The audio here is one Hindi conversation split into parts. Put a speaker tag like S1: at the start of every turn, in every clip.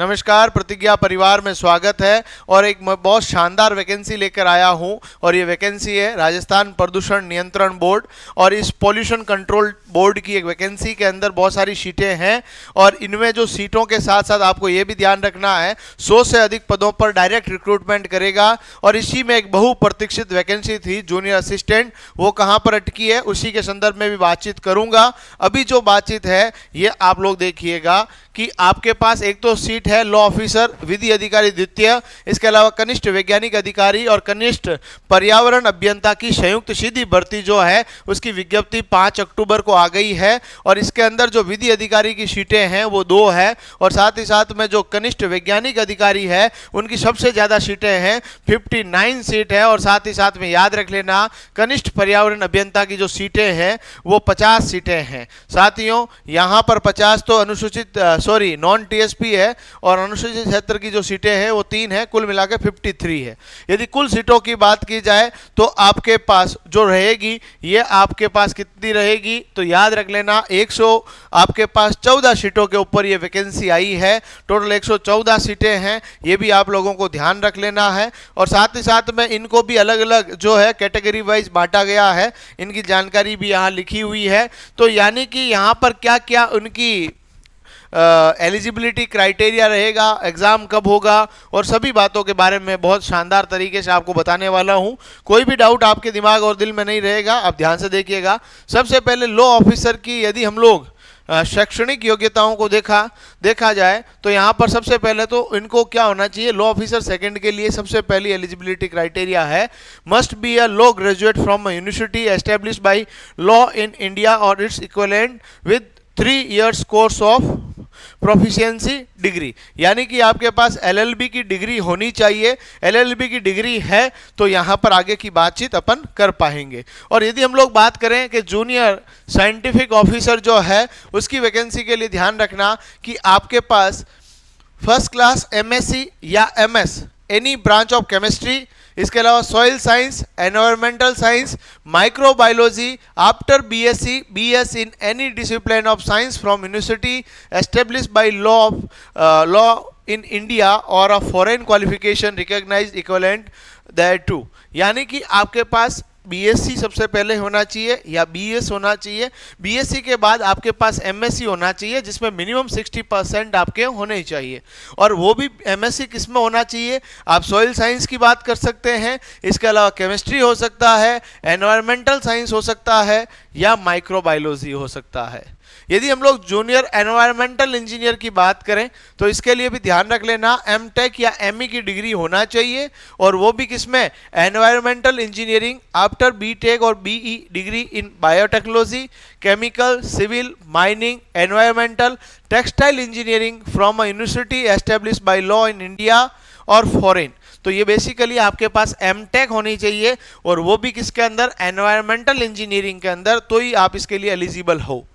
S1: नमस्कार, प्रतिज्ञा परिवार में स्वागत है। और एक बहुत शानदार वैकेंसी लेकर आया हूं और ये वैकेंसी है राजस्थान प्रदूषण नियंत्रण बोर्ड और इस पॉल्यूशन कंट्रोल बोर्ड की एक वैकेंसी के अंदर बहुत सारी सीटें हैं और इनमें जो सीटों के साथ साथ आपको ये भी ध्यान रखना है 100 से अधिक पदों पर डायरेक्ट रिक्रूटमेंट करेगा। और इसी में एक बहुप्रतीक्षित वैकेंसी थी जूनियर असिस्टेंट, वो कहाँ पर अटकी है उसी के संदर्भ में भी बातचीत करूंगा। अभी जो बातचीत है ये आप लोग देखिएगा कि आपके पास एक तो सीट है लॉ ऑफिसर विधि अधिकारी द्वितीय, इसके अलावा कनिष्ठ वैज्ञानिक अधिकारी और कनिष्ठ पर्यावरण अभियंता की संयुक्त सीधी भर्ती जो है उसकी विज्ञप्ति 5 अक्टूबर को आ गई है। और इसके अंदर जो विधि अधिकारी की सीटें हैं वो 2 है और साथ ही साथ में जो कनिष्ठ वैज्ञानिक अधिकारी है उनकी सबसे ज़्यादा सीटें हैं 59 सीट है। और साथ ही साथ में याद रख लेना कनिष्ठ पर्यावरण अभियंता की जो सीटें हैं वो 50 सीटें हैं। साथियों यहाँ पर 50 तो अनुसूचित नॉन टीएसपी है और अनुसूचित क्षेत्र की जो सीटें हैं वो 3 है, कुल मिलाकर 53 है। यदि कुल सीटों की बात की जाए तो आपके पास जो रहेगी ये आपके पास कितनी रहेगी तो याद रख लेना 100 आपके पास 14 सीटों के ऊपर ये वैकेंसी आई है। टोटल 114 सीटें हैं, ये भी आप लोगों को ध्यान रख लेना है। और साथ ही साथ में इनको भी अलग अलग जो है कैटेगरी वाइज बांटा गया है, इनकी जानकारी भी यहाँ लिखी हुई है। तो यानी कि यहाँ पर क्या क्या उनकी एलिजिबिलिटी क्राइटेरिया रहेगा, एग्ज़ाम कब होगा और सभी बातों के बारे में बहुत शानदार तरीके से आपको बताने वाला हूं। कोई भी डाउट आपके दिमाग और दिल में नहीं रहेगा, आप ध्यान से देखिएगा। सबसे पहले लॉ ऑफिसर की यदि हम लोग शैक्षणिक योग्यताओं को देखा जाए तो यहाँ पर सबसे पहले तो इनको क्या होना चाहिए, लॉ ऑफिसर सेकंड के लिए सबसे पहली एलिजिबिलिटी क्राइटेरिया है must be a law graduate from a university established by law in India और it's equivalent with 3 years course of proficiency degree. यानी कि आपके पास एलएलबी की डिग्री होनी चाहिए। एलएलबी की डिग्री है तो यहाँ पर आगे की बातचीत अपन कर पाएंगे। और यदि हम लोग बात करें कि जूनियर साइंटिफिक ऑफिसर जो है उसकी वैकेंसी के लिए ध्यान रखना कि आपके पास फर्स्ट क्लास एमएससी या MS any branch of chemistry, इसके अलावा soil science, environmental science, microbiology after BSc BS in any discipline of science from university established by law in India और a foreign qualification recognised equivalent thereto. यानी कि आपके पास बीएससी सबसे पहले होना चाहिए या बीएस होना चाहिए। बीएससी के बाद आपके पास एमएससी होना चाहिए जिसमें मिनिमम 60% आपके होने चाहिए। और वो भी एमएससी किस में होना चाहिए, आप सॉइल साइंस की बात कर सकते हैं, इसके अलावा केमिस्ट्री हो सकता है, एनवायरमेंटल साइंस हो सकता है या माइक्रोबायोलॉजी हो सकता है। यदि हम लोग जूनियर एनवायरमेंटल इंजीनियर की बात करें तो इसके लिए भी ध्यान रख लेना एमटेक या एमई की डिग्री होना चाहिए और वो भी किसमें, एनवायरमेंटल इंजीनियरिंग आफ्टर बीटेक और BE degree in biotechnology, chemical, civil, mining, environmental, textile engineering from a university established by law in India और फॉरेन। तो ये बेसिकली आपके पास एमटेक होनी चाहिए और वो भी किसके अंदर, एनवायरमेंटल इंजीनियरिंग के अंदर, तो ही आप इसके लिए एलिजिबल हो।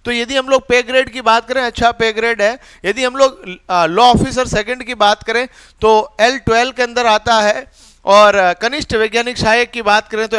S1: तो यदि हम लोग पे ग्रेड की बात करें, अच्छा पे ग्रेड है। यदि हम लोग लॉ ऑफिसर सेकंड की बात करें तो L12 के अंदर आता है और कनिष्ठ वैज्ञानिक सहायक की बात करें तो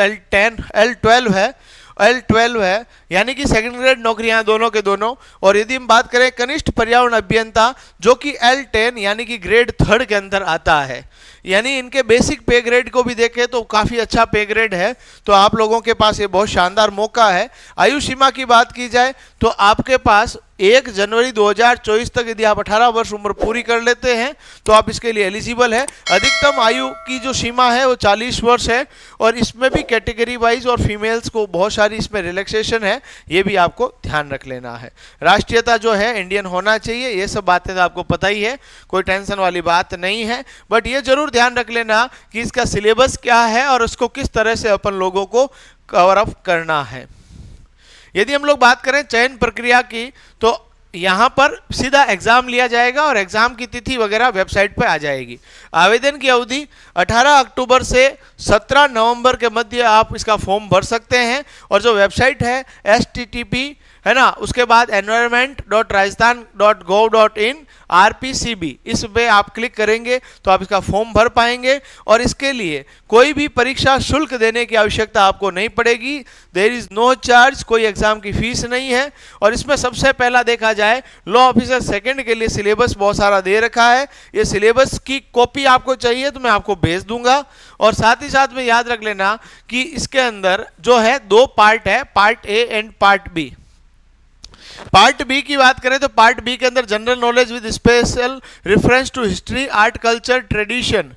S1: L12 है यानी कि सेकंड ग्रेड नौकरियां दोनों के दोनों। और यदि हम बात करें कनिष्ठ पर्यावरण अभियंता जो कि L10 यानी कि ग्रेड 3 के अंदर आता है, यानी इनके बेसिक पे ग्रेड को भी देखें तो काफ़ी अच्छा पे ग्रेड है। तो आप लोगों के पास ये बहुत शानदार मौका है। आयु सीमा की बात की जाए तो आपके पास 1 जनवरी 2024 तक यदि आप 18 वर्ष उम्र पूरी कर लेते हैं तो आप इसके लिए एलिजिबल है। अधिकतम आयु की जो सीमा है वो 40 वर्ष है और इसमें भी कैटेगरी वाइज और फीमेल्स को बहुत सारी इसमें रिलैक्सेशन है, ये भी आपको ध्यान रख लेना है। राष्ट्रीयता जो है इंडियन होना चाहिए, ये सब बातें तो आपको पता ही है, कोई टेंशन वाली बात नहीं है। बट ये जरूर ध्यान रख लेना कि इसका सिलेबस क्या है और उसको किस तरह से अपन लोगों को कवर अप करना है। यदि हम लोग बात करें चयन प्रक्रिया की तो यहाँ पर सीधा एग्जाम लिया जाएगा और एग्जाम की तिथि वगैरह वेबसाइट पर आ जाएगी। आवेदन की अवधि 18 अक्टूबर से 17 नवंबर के मध्य आप इसका फॉर्म भर सकते हैं और जो वेबसाइट है http है ना। उसके बाद environment.rajasthan.gov.in RPCB, इस पे आप क्लिक करेंगे तो आप इसका फॉर्म भर पाएंगे और इसके लिए कोई भी परीक्षा शुल्क देने की आवश्यकता आपको नहीं पड़ेगी। देयर इज नो चार्ज, कोई एग्जाम की फीस नहीं है। और इसमें सबसे पहला देखा जाए लॉ ऑफिसर सेकंड के लिए सिलेबस बहुत सारा दे रखा है। ये सिलेबस की कॉपी आपको चाहिए तो मैं आपको भेज दूंगा। और साथ ही साथ में याद रख लेना कि इसके अंदर जो है 2 पार्ट है, part A and part B. Part B की बात करें तो पार्ट बी के अंदर general knowledge with special reference to history, art, culture, tradition,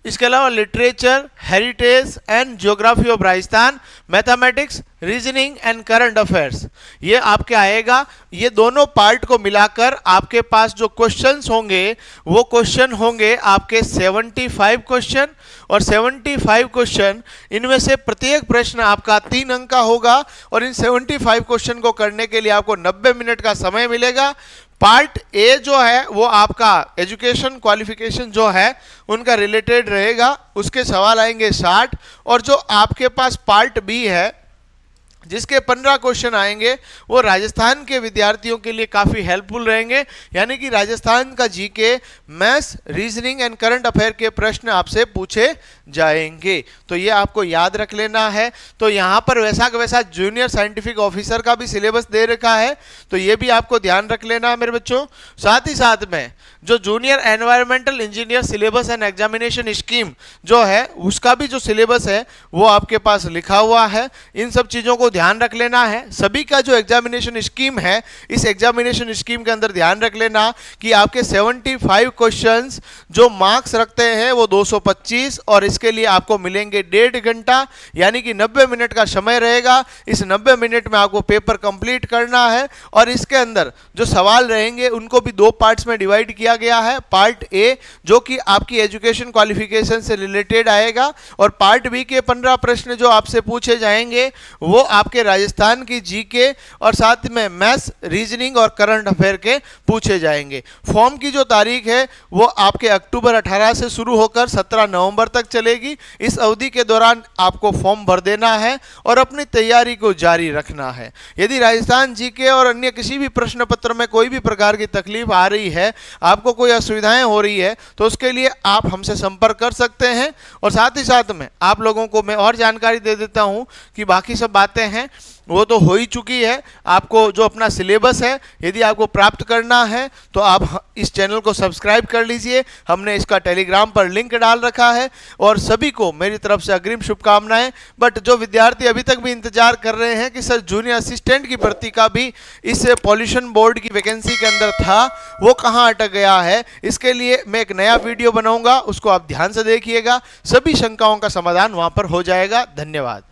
S1: इसके अलावा literature, heritage and geography of Rajasthan, mathematics, reasoning and current affairs, ये आपके आएगा। ये दोनों पार्ट को मिलाकर आपके पास जो क्वेश्चंस होंगे वो क्वेश्चन होंगे आपके 75 क्वेश्चन। और 75 क्वेश्चन, इनमें से प्रत्येक प्रश्न आपका 3 अंक का होगा। और इन 75 क्वेश्चन को करने के लिए आपको 90 मिनट का समय मिलेगा। पार्ट ए जो है वो आपका एजुकेशन क्वालिफिकेशन जो है उनका रिलेटेड रहेगा, उसके सवाल आएंगे 60। और जो आपके पास पार्ट बी है जिसके 15 क्वेश्चन आएंगे वो राजस्थान के विद्यार्थियों के लिए काफ़ी हेल्पफुल रहेंगे, यानी कि राजस्थान का GK, maths, reasoning and current affair के प्रश्न आपसे पूछे जाएंगे। तो ये आपको याद रख लेना है। तो यहाँ पर वैसा का वैसा जूनियर साइंटिफिक ऑफिसर का भी सिलेबस दे रखा है, तो ये भी आपको ध्यान रख लेना है मेरे बच्चों। साथ ही साथ में जो junior environmental engineer syllabus and examination scheme जो है उसका भी जो सिलेबस है वो आपके पास लिखा हुआ है। इन सब चीज़ों को ध्यान रख लेना है। सभी का जो एग्जामिनेशन स्कीम है, इस एग्जामिनेशन स्कीम के अंदर ध्यान रख लेना कि आपके 75 क्वेश्चंस जो मार्क्स रखते हैं वो 225, और इसके लिए आपको मिलेंगे 1.5 घंटा, यानी कि 90 मिनट का समय रहेगा। इस 90 मिनट में आपको पेपर कंप्लीट करना है। और इसके अंदर जो सवाल रहेंगे उनको भी 2 पार्ट्स में डिवाइड किया गया है। पार्ट ए जो कि आपकी एजुकेशन क्वालिफिकेशन से रिलेटेड आएगा, और पार्ट बी के 15 प्रश्न जो आपसे पूछे जाएंगे वो आपके राजस्थान की जीके और साथ में मैथ्स, रीजनिंग और करंट अफेयर के पूछे जाएंगे। फॉर्म की जो तारीख है वो आपके अक्टूबर 18 से शुरू होकर 17 नवंबर तक चलेगी। इस अवधि के दौरान आपको फॉर्म भर देना है और अपनी तैयारी को जारी रखना है। यदि राजस्थान जीके और अन्य किसी भी प्रश्न पत्र में कोई भी प्रकार की तकलीफ आ रही है, आपको कोई असुविधाएं हो रही है, तो उसके लिए आप हमसे संपर्क कर सकते हैं। और साथ ही साथ में आप लोगों को मैं और जानकारी दे देता हूं कि बाकी सब बातें हैं वो तो हो ही चुकी है। आपको जो अपना सिलेबस है यदि आपको प्राप्त करना है तो आप इस चैनल को सब्सक्राइब कर लीजिए। हमने इसका टेलीग्राम पर लिंक डाल रखा है। और सभी को मेरी तरफ से अग्रिम शुभकामनाएं। बट जो विद्यार्थी अभी तक भी इंतजार कर रहे हैं कि सर जूनियर असिस्टेंट की भर्ती का भी इस पॉल्यूशन बोर्ड की वैकेंसी के अंदर था, वो कहाँ अटक गया है, इसके लिए मैं एक नया वीडियो बनाऊंगा, उसको आप ध्यान से देखिएगा। सभी शंकाओं का समाधान वहाँ पर हो जाएगा। धन्यवाद।